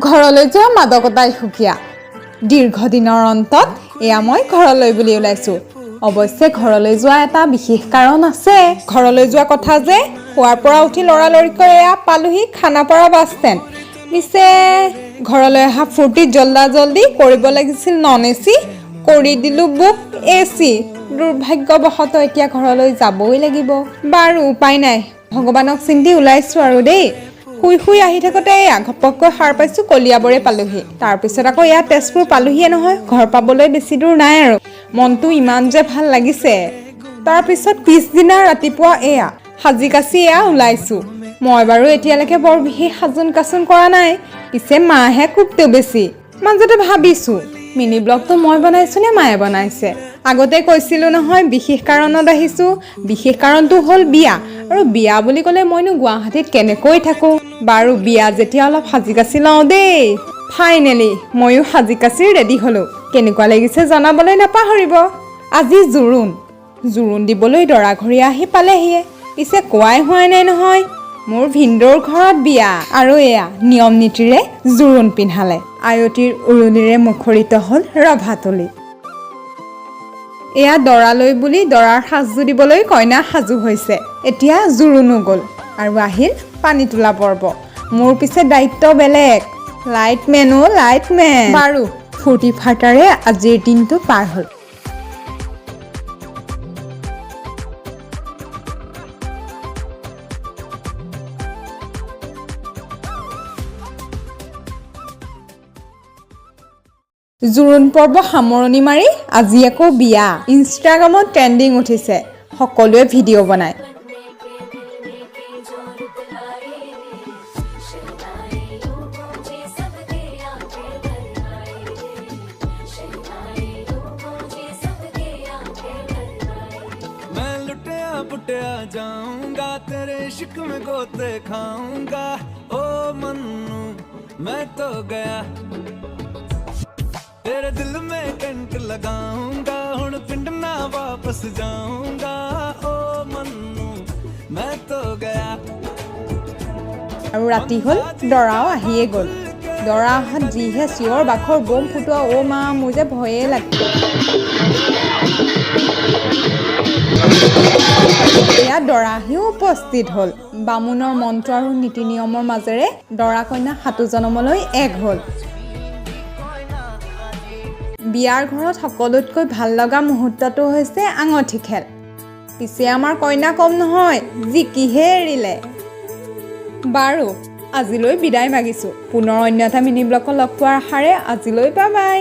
ঘৰলৈ যোৱা মাদকতাই সুকীয়া দীৰ্ঘদিনৰ অন্তত এয়া মই ঘৰলৈ বুলি ওলাইছোঁ অৱশ্যে ঘৰলৈ যোৱা এটা বিশেষ কাৰণ আছে ঘৰলৈ যোৱা কথা যে খোৱাৰ পৰা উঠি লৰালৰিকৈ এয়া পালোহি খানাপাৰা বাছ ষ্টেণ্ড পিছে ঘৰলৈ অহা ফূৰ্তি জল্দি কৰিব লাগিছিল নন এচি কৰি দিলোঁ বুক এচি দুৰ্ভাগ্যবশতঃ এতিয়া ঘৰলৈ যাবই লাগিব বাৰু উপায় নাই ভগৱানক চিন্তি ওলাইছোঁ আৰু দেই শুই আহি থাকোঁতে এয়া ঘপককৈ সাৰ পাইছোঁ কলিয়াবৰে পালোহি তাৰপিছত আকৌ এয়া তেজপুৰ পালোহিয়ে নহয় ঘৰ পাবলৈ বেছি দূৰ নাই আৰু মনটো ইমান যে ভাল লাগিছে তাৰপিছত পিছদিনা ৰাতিপুৱা এয়া সাজি কাচি এয়া ওলাইছোঁ মই বাৰু এতিয়ালৈকে বৰ বিশেষ সাজোন কাচোন কৰা নাই পিছে মাহে খুবটো বেছি মাজতে ভাবিছোঁ মিনি ব্লগটো মই বনাইছোঁ নে মায়ে বনাইছে আগতে কৈছিলোঁ নহয় বিশেষ কাৰণত আহিছোঁ বিশেষ কাৰণটো হ'ল বিয়া আৰু বিয়া বুলি ক'লে মইনো গুৱাহাটীত কেনেকৈ থাকোঁ বাৰু বিয়া যেতিয়া অলপ সাজি কাচি লওঁ দেই ফাইনেলি ময়ো সাজি কাচি ৰেডি হ'লোঁ কেনেকুৱা লাগিছে জনাবলৈ নাপাহৰিব আজি জোৰোণ দিবলৈ দৰা ঘৰী আহি পালেহিয়ে পিছে কোৱাই হোৱাই নাই নহয় মোৰ ভিনদেউৰ ঘৰত বিয়া আৰু এয়া নিয়ম নীতিৰে জোৰোণ পিন্ধালে আয়তীৰ উৰুনিৰে মুখৰিত হ'ল ৰভাতলি এয়া দৰালৈ বুলি দৰাৰ সাজু দিবলৈ কইনা সাজু হৈছে এতিয়া জোৰোণো গ'ল আৰু আহিল পানী তোলা পৰ্ব মোৰ পিছে দায়িত্ব বেলেগ লাইটমেন বাৰু ফূৰ্তি ফাৰ্তাৰে আজিৰ দিনটো পাৰ হ'ল জোৰোণ পৰ্ব সামৰণি মাৰি আজি আকৌ বিয়া ইনষ্টাগ্ৰামত ট্ৰেণ্ডিং উঠিছে সকলোৱে ভিডিঅ' বনায় पुटिया जाऊंगा तेरे इश्क में गोते खाऊंगा ओ मन्नू मैं तो गया तेरे दिल में कंट लगाऊंगा हुण पिंड ना वापस जाऊंगा ओ मन्नू मैं तो गया আৰু ৰাতি হ'ল দৰাও আহিয়ে গ'ল দৰা অহাত যিহে চিঞৰ বাখৰ বোম ফুটোৱা অ মা মোৰ যে ভয়ে লাগে এয়া দৰা আহিও উপস্থিত হ'ল বামুণৰ মন্ত্ৰ আৰু নীতি নিয়মৰ মাজেৰে দৰা কইনা সাতু জনমলৈ এক হ'ল বিয়াৰ ঘৰত সকলোতকৈ ভাল লগা মুহূৰ্তটো হৈছে আঙঠি খেল পিছে আমাৰ কইনা কম নহয় জিকিহে এৰিলে বাৰু আজিলৈ বিদায় মাগিছোঁ পুনৰ অন্য এটা মিনি ব্লগত লগ পোৱাৰ আশাৰে আজিলৈ বাই বাই